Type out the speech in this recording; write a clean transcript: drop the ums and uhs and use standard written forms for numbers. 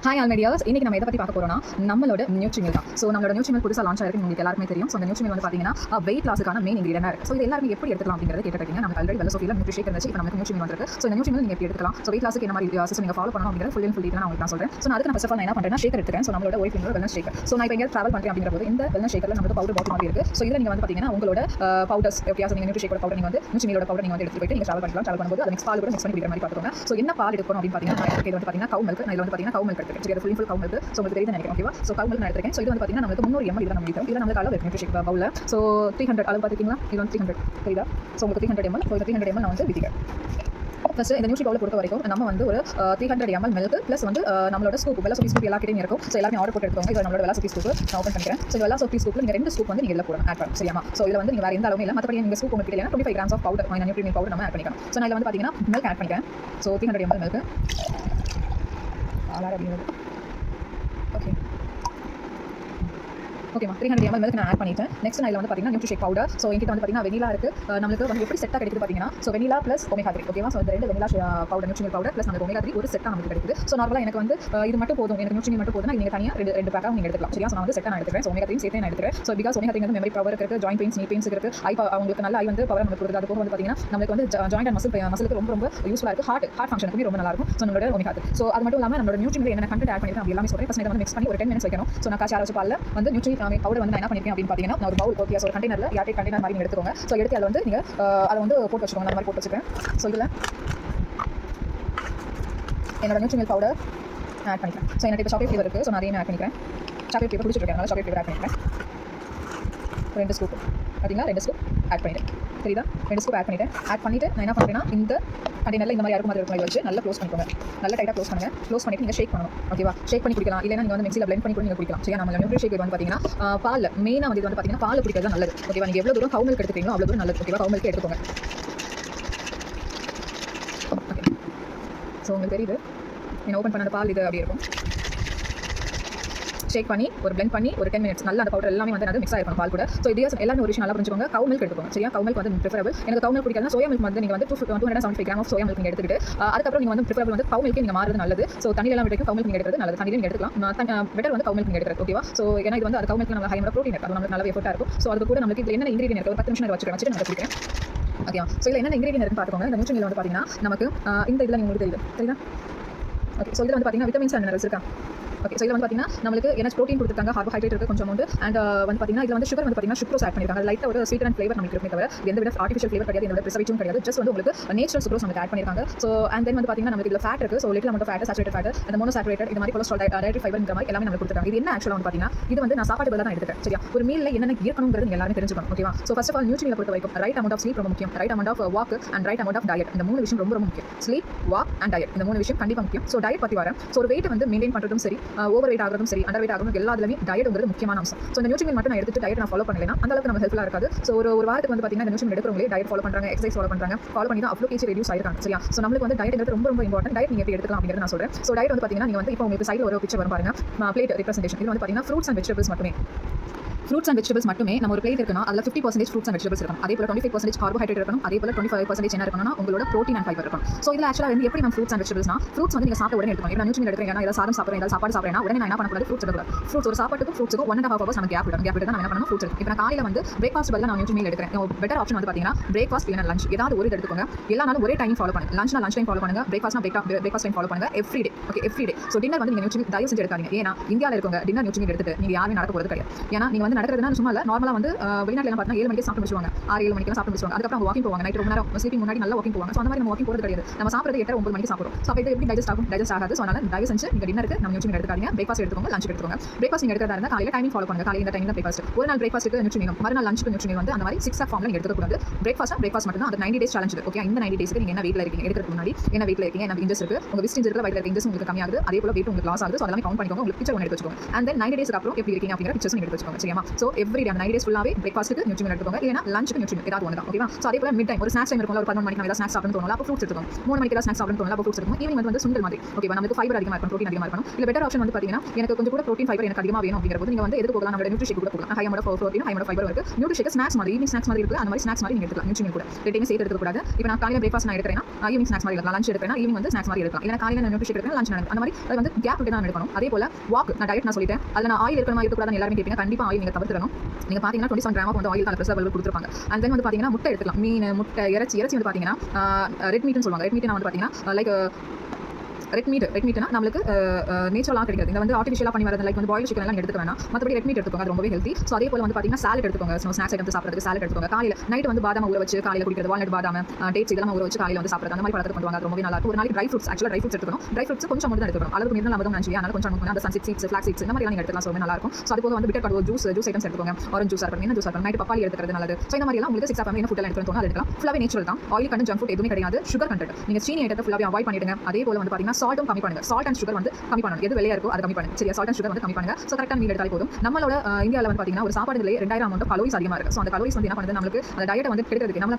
Hi ஆல்மேடியாஸ், இன்னைக்கு நம்ம எதை பற்றி பார்க்க போறோம்னா நம்மளோட நியூட்ரிமில் தான். ஸோ நம்மளோட நியூட்ரிமில் புதுசாக லான்ச் ஆயிருக்கு, உங்களுக்கு எல்லாருமே தெரியும். ஸோ அந்த நியூட்ரிமில் வந்து பார்த்தீங்கன்னா வெயிட் லாஸுக்கான மெயின் இன்கிரியன்ட் இருக்குது. ஸோ இது எல்லாருமே எப்படி எடுத்துக்கலாம் அப்படிங்கிறத கேட்டிருக்கீங்க. நமக்கு ஆல்ரெடி வெல்லசோஃபியில் நியூட்ரிஷேக் இருந்துச்சு, இப்போ நமக்கு நியூட்ரிமில் வந்துருக்கு. ஸோ இந்த நியூட்ரிமில் நீங்கள் எப்படி எடுத்துக்கலாம், ஸோ வெயிட் லாஸுக்கு என்ன மாதிரி சிஸ்டம் நீங்கள் ஃபாலோ பண்ணணும் அப்படிங்கிற ஃபுல் டீட்டெயில் நான் உங்களுக்கு நான் சொல்கிறேன். ஸோ அதுக்கு நான் ஃபர்ஸ்ட் ஆஃப் ஆல் என்ன பண்ணுறேன், ஷேக்கர் எடுத்துக்கிறேன். ஸோ நம்மளோட ஒய்ஃப் வெல்னஸ் ஷேக்கர். ஸோ நான் இப்போ எங்கே ட்ராவல் பண்ணுறேன் அப்படிங்கிற போது இந்த வெல்னஸ் ஷேக்கரில் நமக்கு பவுடர் பாட்டில் மாதிரி இருக்குது. ஸோ இதில் நீங்கள் வந்து பார்த்தீங்கன்னா உங்களோட பவுடர்ஸ் ஓகே, நீங்கள் நியூட்ரிஷேக்கோட பவுடர் நீங்கள் வந்து நியூட்ரிமிலோட பவுடர் நீங்கள் வந்து எடுத்து போயிட்டு நீங்கள் ட்ராவல் பண்ணிக்கலாம். ட்ராவல் பண்ணும்போது அது நெக்ஸ்ட் பால் கூட மிக்ஸ் பண்ணி குடிக்கிற மாதிரி பார்த்துக்கோங்க. ஸோ என்ன பால் எடுக்கணும் அப்படின்னு பார்த்தீங்கன்னா இது வந்து பார்த்தீங்கன்னா கவு மில்க். நான் இதில் வந்து பார்த்தீங்கன்னா கவு மில்க் எடுத்துக்கிறேன். இது ஃபுல் கவு மில்க். ஸோ உங்களுக்கு தெரியுது நினைக்கிறேன். ஓகேவா? ஸோ கவு மில்க் நான் எடுத்துக்கிறேன். ஸோ இது வந்து பார்த்தீங்கன்னா நமக்கு 300 ml இதில் நம்ம எடுக்கிறோம். இதில் நம்மளுக்கு அளவு நியூட்ரிஷேக் பவுலில். ஸோ 300 அளவு பார்த்துக்கிங்களா, இது வந்து 300 தெரியுதா? ஸோ உங்களுக்கு 300 ml. ஸோ 300 ml நான் வந்து விதிக்கிறேன். ஃபஸ்ட்டு இந்த நியூட்ரி பவுலை பொறுத்த வரைக்கும் நம்ம வந்து ஒரு 300 ml மில்க் ப்ளஸ் வந்து நம்மளோட ஸ்கூப் வெல்லசோஃபி ஸ்கூப் எல்லா கிட்டையும் இருக்கும். ஸோ எல்லாமே ஆர்டர் போட்டு எடுத்துக்கோங்க. இது நம்மளோட வெல்லசோஃபி ஸ்கூப் நான் ஓப்பன் பண்ணிக்கிறேன். ஸோ வெல்லசோஃபி ஸ்கூப்பில் நீங்கள் 2 ஸ்கூப் வந்து நீங்கள் இதில் போடணும், ஆட் பண்ணணும். சரியா? ஸோ இதில் வந்து நீங்கள் வேறு எந்த அளவுமே இல்லை. மற்றபடி நீங்கள் ஸ்கூப் உங்களுக்கு இல்லைனா 25 grams of powder nutri milk powder நம்ம ஆட் பண்ணிக்கணும். ஸோ நான் இதில் வந்து பார்த்தீங்கன்னா மில்க் ஆட் பண்ணிக்கிறேன். ஸோ 300 ml மில்க் ஓகே ஓகேமா 300 ml மில்க் நான் ஆட் பண்ணிட்டேன். நெக்ஸ்ட் நான் இதில் வந்து பார்த்தீங்கன்னா நியூட்ரிஷேக் பவுடர். ஸோ என்கிட்ட வந்து பார்த்தீங்கன்னா வெனிலா இருக்குது. நம்மளுக்கு வந்து எப்படி செட்டாக கிடைக்குது பார்த்தீங்கன்னா, ஸோ வெனிலா ப்ளஸ் ஒமேகா 3 ஓகேவா? ஸோ இந்த 2 வெனிலா பவுடர் நியூட்ரிமில் பவுடர் ப்ளஸ் நம்ம ஒமேகா 3 ஒரு செட்டாக நமக்கு கிடைக்குது. ஸோ நார்மலாக எனக்கு வந்து இது மட்டும் போதும், எனக்கு நியூட்ரிமில் மட்டும் போதும். நீங்கள் தனியாக ரெண்டு பேக்காக நீங்கள் எடுத்துக்கலாம். சரியா? ஸோ நான் வந்து செட்டாக நான் எடுத்துக்கிறேன். ஸோ ஒமேகா 3 சேர்த்து நான் எடுத்துக்கிறேன். ஸோ பிகாஸ் ஒமேகா 3 வந்து மெமரி பவர் இருக்குது, ஜாயிண்ட் பெயின்ஸ், நீ பெயின்ஸ் இருக்குது, அவங்களுக்கு நல்ல வந்து பவர் நமக்கு கொடுக்குது. அது போக வந்து பார்த்தீங்கன்னா நமக்கு வந்து ஜாயிண்ட் அண்ட் மசிலுக்கு ரொம்ப யூஸ்ஃபுல்லாக இருக்குது. ஹார்ட் ஃபங்க்ஷனுக்கு ரொம்ப நல்லா இருக்கும். ஸோ நம்மளோட ஒமேகா 3. ஸோ அது மட்டும் இல்லாமல் நம்மளோட நியூட்ரிமில் என்ன கண்டென்ட் ஆட் பண்ணிருக்கேன் அப்படி எல்லாமே சொல்கிறேன். ஃபஸ்ட் இதை வந்து மிக்ஸ் பண்ணி ஒரு 10 minutes வைக்கணும். ஸோ நான் காய்ச்சி அரைச்ச பாலில் வந்து நியூட்ரி பவுடர் வந்து நான் என்ன பண்ணிருக்கேன் அப்படின்னு பார்த்தீங்கன்னா, நான் ஒரு பவுல் ஓகே, ஒரு கண்டெய்னரில் ஏர்டைட் கண்டெய்னர் மாதிரி எடுத்துக்கோங்க. ஸோ எடுத்து அதில் வந்து நீங்கள் அதை வந்து போட்டு வச்சுக்கோங்க. அந்த மாதிரி போட்டு வச்சுக்கிறேன். ஸோ இதில் என்னோட நியூட்ரி மில்க் பவுடர் ஆட் பண்ணிக்கிறேன். ஸோ எனக்கு இப்போ சாக்லேட் ஃப்ளேவர் இருக்குது. ஸோ நான் அதையும் ஆட் பண்ணிக்கிறேன். சாக்லேட் ஃப்ளேவர் குடிச்சிருக்கேன், அதனால் சாக்லேட் ஃப்ளேவர் ஆட் பண்ணிக்கிறேன். 2 ஸ்கூப் பார்த்தீங்களா, 2 ஸ்கூப் ஆட் பண்ணிட்டேன். தெரியுதா? 2 ஸ்கூப் ஆட் பண்ணிவிட்டு நான் என்ன பண்ணுறேன்னா இந்த கண்டெய்னரில் இந்த மாதிரி இருக்கும் மாதிரி வச்சு நல்லா க்ளோஸ் பண்ணிக்கோங்க. நல்லா டைட்டாக க்ளோஸ் பண்ணுங்கள். க்ளோஸ் பண்ணிட்டு நீங்கள் ஷேக் பண்ணணும். ஓகேவா? ஷேக் பண்ணி குடிக்கலாம். இல்லைனா நீங்கள் வந்து மிக்ஸியில் பிளெண்ட் பண்ணி கூட நீங்கள் குடிக்கலாம். சரியா? நம்ம நியூட்ரி ஷேக் வந்து பார்த்தீங்கன்னா பால் மெயினாக வந்து இது வந்து பார்த்தீங்கன்னா பால் குடிக்கிறது நல்லது. ஓகேவா? நீங்கள் எவ்வளோ தூரம் கவு மில்க் எடுத்துக்கிறீங்களோ அவ்வளோ தூரம் நல்லது. ஓகேவா? கவு மில்க் எடுத்துக்கோங்க. ஓகே, ஸோ உங்களுக்கு தெரியுது நீங்கள் ஓப்பன் பண்ண பால் இது அப்படி இருக்கும். ஷேக் பண்ணி ஒரு பிளெண்ட் பண்ணி ஒரு 10 minutes நல்லா அந்த பவுடர் எல்லாமே வந்து மிக்ஸ் ஆயிருக்கும் பால் கூட. ஸோ இதே எல்லாமே ஒரு விஷயம் நல்லா புரிஞ்சுக்கோங்க. கவு மில்க் எடுத்துக்கோங்க. சரியா? கவு மில்க் வந்து ப்ரிஃபரபிள். எனக்கு கவு மில்க் பிடிக்காது. சோயா மில்க் வந்து நீங்கள் வந்து 275 கிராம் ஆஃப் சோயா மில்க் நீங்கள் எடுத்துக்கிட்டு அதுக்கப்புறம் நீங்கள் வந்து ப்ரிஃபரபிள் வந்து கவு மில்க் நீங்கள் மாறுறது நல்லது. ஸோ தண்ணியெல்லாம் விட்டுக்கும் கவு மில்க் நீங்கள் எடுக்கிறது நல்லது. தண்ணியில் நீங்கள் எடுத்துக்கலாம். பெட்டர் வந்து கவு மில்க் நீங்கள் எடுக்கிறது. ஓகேவா? ஸோ ஏன்னா இது வந்து அது கவு மில்க் நம்ம ஹை ப்ரோட்டீன் இருக்குது. அது நமக்கு நல்ல எஃபர்ட்டாக இருக்கும். ஸோ அது கூட நமக்கு இதில் என்ன இன்கிரியன்ட் இருக்குது ஒரு 10 நிமிஷம் வச்சுட்டு நான் குடிக்கிறேன். ஓகேவா? ஸோ இதில் என்ன இன்கிரியன்ட் இருக்குன்னு பார்த்துக்கோங்க. இந்த நியூட்ரிமில் வந்து பார்த்தீங்கன்னா நமக்கு இந்த இதில் உங்களுக்கு தெரியுதா? ஓகே, ஸோ இதில் வந்து பார்த்தீங்கன்னா விட்டமின்ஸ் அண்ட் மினரல்ஸ் இருக்கா? ஓகே, ஸோ இதில் வந்து பார்த்தீங்கன்னா நம்மளுக்கு என்ன ப்ரோட்டீன் கொடுத்துருக்காங்க, கார்போஹைட்ரேட் இருக்குது கொஞ்சம் அமௌண்ட். அண்ட் வந்து பார்த்தீங்கன்னா இதில் வந்து சுகர் வந்து பார்த்தீங்கன்னா சுக்ரோஸ் ஆட் பண்ணிருக்காங்க. லைட்டாக ஒரு ஸ்வீட் அண்ட் ஃப்ளேவர் நமக்கு இருக்குமே தவிர எந்த விட ஆர்டிஃபிஷியல் ஃப்ளேவர் கிடையாது, எந்த ப்ரிசர்வேட்டிவும் கிடையாது. ஜஸ்ட் வந்து உங்களுக்கு நேச்சுரல் சுக்ரோஸ் நமக்கு ஆட் பண்ணிருக்காங்க. ஸோ அண்ட் தென் வந்து பார்த்தீங்கன்னா நமக்கு இதில் ஃபேட் இருக்குது. So little amount fat, saturated fat, அந்த மோனோ சேச்சுரேட்டட் இந்த மாதிரி கொலஸ்ட்ரால், டயட்ரி ஃபைபர் இந்த மாதிரி எல்லாமே நமக்கு கொடுத்துருக்காங்க. இது என்ன ஆக்சுவலாக வந்து பார்த்தீங்கன்னா இது வந்து நான் சாப்பாடு பதிலாக தான் எடுத்துக்கிறேன். சரியா? ஒரு மீலில் என்னென்ன இருக்கணுங்கிறது நீங்கள் எல்லாரும் தெரிஞ்சுக்கணும். ஓகேவா? ஸோ ஃபர்ஸ்ட் ஆஃப் ஆல் நியூட்ரிமில் பொறுத்த வரைக்கும் ரைட் அமௌண்ட் ஆஃப் ஸ்லீப் ரொம்ப முக்கியம். Right amount of walk and right amount of diet. இந்த 3 விஷயம் ரொம்ப முக்கியம். ஸ்லீப், வாக் அண்ட் டயட் இந்த 3 விஷயம் கண்டிப்பாக முக்கியம். ஸோ டயட் பற்றி வரேன். ஸோ ஒரு வெயிட் வந்து மெயின்டைன் பண்ணுறதும் சரி, ஓவர் வெயிட் ஆகிறதும் சரி, அண்டர் வெயிட் ஆகிறதும் எல்லாத்துலேயுமே டயட்ங்கிறது முக்கியமான அம்சம். ஸோ இந்த நியூட்ரிமில் மட்டும் நான் எடுத்துட்டு டயட் நான் ஃபாலோ பண்ணலைன்னா அந்த அளவுக்கு நம்ம ஹெல்ப்ஃபுல்லாக இருக்காது. ஸோ ஒரு வாரத்துக்கு வந்து பார்த்தீங்கன்னா இந்த நியூட்ரிமில் எடுக்கிறவங்களே டயட் ஃபாலோ பண்ணுறாங்க, எக்ஸசைஸ் ஃபாலோ பண்ணி தான் அவ்வளோ கேஜி ரெடியூஸ் ஆயிருக்காங்க. சரியா? ஸோ நம்மளுக்கு வந்து டயட்ங்கிறது ரொம்ப இம்பார்ட்டன்ட். டயட் நீங்கள் எப்படி எடுத்துக்கலாம் அப்படிங்கிறது நான் சொல்கிறேன். ஸோ டயட் வந்து பார்த்தீங்கன்னா நீங்கள் வந்து இப்போ உங்களுக்கு சைடில் ஒரு பிக்சர் வரும் பாருங்க, பிளேட் ரெப்ரசன்டேஷன். இது வந்து பார்த்தீங்கன்னா ஃப்ரூட்ஸ் அண்ட் வெஜிடபிள்ஸ் மட்டுமே. ஃப்ரூட்ஸ் அண்ட் வெஜிடபிள்ஸ் மட்டுமே நம்ம ஒரு பிளேட் இருக்குன்னா அதில் 50% ஃப்ரூட்ஸ் அண்ட் வெஜிடபிள்ஸ் இருக்கும். அதே போல 25% கார்போஹைட்ரேட் இருக்கணும். அதே போல 25% என்ன இருக்கணும்னா உங்களோட ப்ரோட்டீன் அண்ட் ஃபைபர் இருக்கும். ஸோ இதில் ஆக்சுவலாக வந்து எப்படி நம்ம ஃப்ரூட்ஸ் அண்ட் வெஜிடபிள்ஸ்னா ஃப்ரூட்ஸ் வந்து நீங்கள் சாப்பிட்ட உடனே எடுக்கணும். இப்போ நியூட்ரிமில் எடுக்கிறேன், ஏதாவது சாதம் சாப்பிட்றேன், ஏதாவது சாப்பாடு சாப்பிட்றேன் உடனே நான் என்ன பண்ணக்கூடாது, ஃப்ரூட்ஸ் எடுக்கக்கூடாது. ஃப்ரூட்ஸ் ஒரு சாப்பாட்டுக்கும் 1.5 hours நம்ம கேப் விட்டு நான் என்ன பண்ணணும், ஃப்ரூட்ஸ் எடுக்கணும். இப்போ நான் காலையில் வந்து பிரேக்ஃபாஸ்ட் பதிலாக நான் நியூட்ரிமில் எடுக்கிறேன். பெட்டர் ஆப்ஷன் வந்து பார்த்தீங்கன்னா பிரேக்ஃபாஸ்ட் இல்லைனா லஞ்ச் ஏதாவது ஒரு எடுத்துக்கோங்க. எல்லா நாளும் ஒரே டைம் ஃபாலோ பண்ணுங்க. லஞ்ச்னா லஞ்ச் டைம் ஃபாலோ பண்ணுங்க, பிரேக்ஃபாஸ்ட்னா பிரேக்ஃபாஸ்ட் டைம் ஃபாலோ பண்ணுங்க every day. Okay, every day. So dinner வந்து நீங்கள் நியூட்ரிமில் தயவு செஞ்சு எடுக்காதீங்க. ஏன்னா இந்தியாவில் இருக்கவங்க டின்னர் நியூட்ரிமில் எடுத்துட்டு நீங்கள் யாருமே நடக்க போகிறது கிடையாது. ஏன்னா நீங்கள் வந்து நடக்கிறதுனா சும்மா இல்லை, நார்மலாக வந்து வெளிநாட்டில் பார்த்தா 7 மணிக்கு சாப்பிட்டு முடிச்சுவாங்க, 6-7 மணிக்கு சாப்பிட்டு முடிச்சுவாங்க. அதுக்கப்புறம் வாக்கிங் போவாங்க, நைட் ரொம்ப நேரம் ஸ்லீப்பிங் முன்னாடி நல்லா வாக்கிங் போவாங்க. ஸோ அந்த மாதிரி நம்ம வாக்கிங் போகிறது கிடையாது. நம்ம சாப்பிட்றது 8-9 மணிக்கு சாப்பிடுறோம். ஸோ அப்போ இது எப்படி டைஜஸ்ட் ஆகாது. ஸோ அதனால் தயவு செஞ்சு நீங்கள் டின்னருக்கு நம்ம நியூட்ரிமில் எடுத்துக்காதீங்க. பிரேக்ஃபாஸ்ட் எடுத்துக்கோங்க, லஞ்ச் எடுத்துக்கோங்க. பிரேக்ஃபாஸ்ட் நீங்கள் எடுக்கிறதா இருந்தால் காலையில் டைமிங் ஃபாலோ பண்ணுங்க. காலையில் இந்த டைமில் பிரேக்ஃபாஸ்ட், ஒரு நாள் பிரேக்ஃபாஸ்ட்டுக்கு நியூட்ரிமில், மறுநாள் லஞ்சுக்கு நியூட்ரிமில் வந்து அந்த மாதிரி 6 ஆஃப் ஃபார்மில் நீங்கள் எடுத்துக்கூடாது. பிரேக்ஃபாஸ்ட் மட்டும் தான். அது 90 days சேலஞ்ச். ஓகே, இந்த 90 days நீங்கள் என்ன வெயிட்டில் இருக்கீங்க, எடுக்கிறதுக்கு முன்னாடி என்ன வெயிட்டில் இருக்கீங்க, என்ன இன்ஜஸ் இருக்குது, உங்கள் விஸ்டின்ஸ் இருக்கிற வயிற்றில் இருக்க இன்ஜஸ் உங்களுக்கு கம்மியாகுது, அதே போல வெயிட் உங்களுக்கு லாஸ் ஆகுது. ஸோ அதெல்லாம் கவுண்ட் பண்ணிக்கோங்க. உங்களுக்கு பிக்சர் ஒன்று எடுத்து வச்சுக்கோங்க. அண்ட் தென் 90 days அப்புறம் எப்படி இருக்கீங்க அப்படிங்கிற பிக்சர்ஸ் நீங்கள் எடுத்து வச்சுக்கோங்க. சரியா? ஸோ எவ்ரி டே அந்த 9 டேஸ் ஃபுல்லாகவே பிரேக்ஃபாஸ்ட்டுக்கு நியூட்ரிமெண்ட் எடுத்துக்கோங்க, இல்லைனா லஞ்சுக்கு நியூட்ரிமெண்ட் ஏதாவது ஒன்று தான். ஓகேவா? ஸோ அதே போல மிட் டைம் ஒரு ஸ்நாக்ஸ் டைம் இருக்கும், ஒரு 11 மணிக்கு நம்ம ஏதாவது ஸ்நாக்ஸ் சாப்பிடணும் தோணும், அப்போ ஃப்ரூட்ஸ் எடுத்துக்கோங்க. 3 மணிக்கு ஏதாவது ஸ்நாக்ஸ் சாப்பிடணும் தோணும், அப்போ ஃப்ரூட்ஸ் எடுத்துக்கோங்க. ஈவினிங் வந்து சுண்டல் மாதிரி. ஓகேவா? நமக்கு ஃபைபர் அதிகமாக இருக்கும், ப்ரோட்டீன் அதிகமாக இருக்கணும். இல்லை பெட்டர் ஆப்ஷன் வந்து பார்த்தீங்கன்னா எனக்கு கொஞ்சம் கூட ப்ரோட்டீன் ஃபைபர் எனக்கு அதிகமாக வேணும் அப்படிங்கிற போது நீங்கள் வந்து எதுக்கு போகலாம், நம்மளோட நியூட்ரிஷேக் கூட போகலாம். High amount of protein, high amount of fibre இருக்கு. நியூட்ரிஷேக் ஸ்நாக்ஸ் மாதிரி, ஈவினிங் ஸ்நாக்ஸ் மாதிரி இருக்குது, அந்த மாதிரி ஸ்நாக்ஸ் மாதிரி நீங்கள் எடுத்துக்கலாம். நியூட்ரிமெண்ட் கூட ரெண்டையுமே சேர்த்து எடுக்கக்கூடாது. இப்போ நான் காலையில் பிரேக்ஃபாஸ்ட் நான் எடுக்கிறேன்னா ஈவினிங் ஸ்நாக்ஸ் மாதிரி எடுக்கலாம், லஞ்ச் எடுக்கிறேன்னா ஈவினிங் வந்து ஸ்நாக்ஸ் மாதிரி எடுக்கலாம். இல்லை காலையில் நான் நியூட்ரிஷேக் எடுக்கிறேன், லஞ்ச் அந்த மாதிரி அது வந்து கேப் விட்டு தான் எடுக்கணும். அதே போல வாக், நான் டயட் நான் சொல்லிட்டேன், அதில் நான் ஆயில் இருக்கணுமா இருக்கக்கூடாதுன்னு எல்லாரும் கேட்பீங்க. கண்டிப்பாக ஆயில் நீங்கள் தவிர்த்துறணும். நீங்கள் பார்த்தீங்கன்னா 27 கிராம் வந்து ஆயில் தான் ப்ரிசர்வேட்டிவ் கொடுத்துருப்பாங்க. அண்ட் தென் வந்து பார்த்தீங்கன்னா முட்டை எடுத்துக்கலாம், மீன், முட்டை, இறைச்சி வந்து பார்த்தீங்கன்னா ரெட் மீட்னு சொல்லுவாங்க. ரெட் மீட் வந்து பார்த்தீங்கன்னா லைக் ரெட் மீட்னா நம்மளுக்கு நேச்சுரலாக கிடைக்கிறது. இந்த வந்து ஆர்டிஃபிஷியலாக பண்ணி வரது, லைக் வந்து பாயில் சிக்கன் எல்லாம் எடுத்துக்க வேணாம். மற்றபடி ரெட் மீட் எடுத்துக்கோங்க, அது ரொம்பவே ஹெல்த்தி. ஸோ அதே போல வந்து பார்த்தீங்கன்னா சாலட் எடுத்துக்கோங்க. ஸ்நாக்ஸ் ஐட்டம் சாப்பிட்றதுக்கு சாலட் எடுத்துக்கோங்க. காலையில் நைட் வந்து பாதாம் ஊற வச்சு காலையில் குடிக்கிறது, வால்நட், பாதாம், டேட்ஸ் இதெல்லாம் ஊற வச்சு காலையில் வந்து சாப்பிட்றது, அந்த மாதிரி பழக்கத்தை கொண்டு வாங்க, அது ரொம்பவே நல்லா இருக்கும். ஒரு நாளைக்கு ட்ரை ஃப்ரூட்ஸ், ஆக்சுவலாக ட்ரை ஃப்ரூட்ஸ் எடுத்துக்கணும். ட்ரை ஃப்ரூட்ஸ் கொஞ்சம் மட்டும் தான் எடுத்துக்கணும், அளவுக்கு மீறி நம்ம நினச்சி அதனால கொஞ்சம் அந்த சன்செட் சீட்ஸ், ஃபிளாக்ஸ் சீட்ஸ் இந்த மாதிரி நீங்கள் எடுத்துக்கலாம். ஸோ நல்லா இருக்கும். ஸோ அது போக வந்து பிட்டர் கட் ஜூஸ் ஐட்டம்ஸ் எடுத்துக்கோங்க. ஆரஞ்சு ஜூஸ் இருக்கணும், என்ன ஜூஸ் இருக்கணும், நைட் பப்பாளி எடுத்துக்கிறது நல்லது. ஸோ இந்த மாதிரி எல்லாம் உங்களுக்கு 6 என்ன ஃபுட் எல்லாம் எடுத்துக்கணும், அது எடுக்கலாம். ஃபுல்லாகவே நேச்சுரல் தான். ஆயில் கண்டென்ட், ஜங்க் ஃபுட் எதுவுமே கிடையாது. சுகர் கண்டென்ட் நீங்கள் சீனி ஐட்டத்தை ஃபுல்லாகவே அவாய்ட் பண்ணிடுங்க. அதே போல வந்து பார்த்தீங்கன்னா சால்ட்டும் கம்மி பண்ணுங்க. சால்ட் அண்ட் சுகர் வந்து கம்மி பண்ணணும். எது வெளியே இருக்கோ அதை கம்மி பண்ணுங்க. சரியா? சால்ட் அண்ட் சுகர் வந்து கம்மி பண்ணுங்க. ஸோ கரெக்டாக மீல் எடுத்தாலே போதும். நம்மளோட இந்தியாவில் வந்து பார்த்தீங்கன்னா ஒரு சாப்பாடுலேயே 2000 அமௌண்ட் கலோரிஸ் அதிகமாக இருக்கு. ஸோ அந்த கலோரிஸ் வந்து என்ன பண்ணுது, நம்மளுக்கு அந்த டயட்டை வந்து கெடுக்கிறதுக்கு நம்ம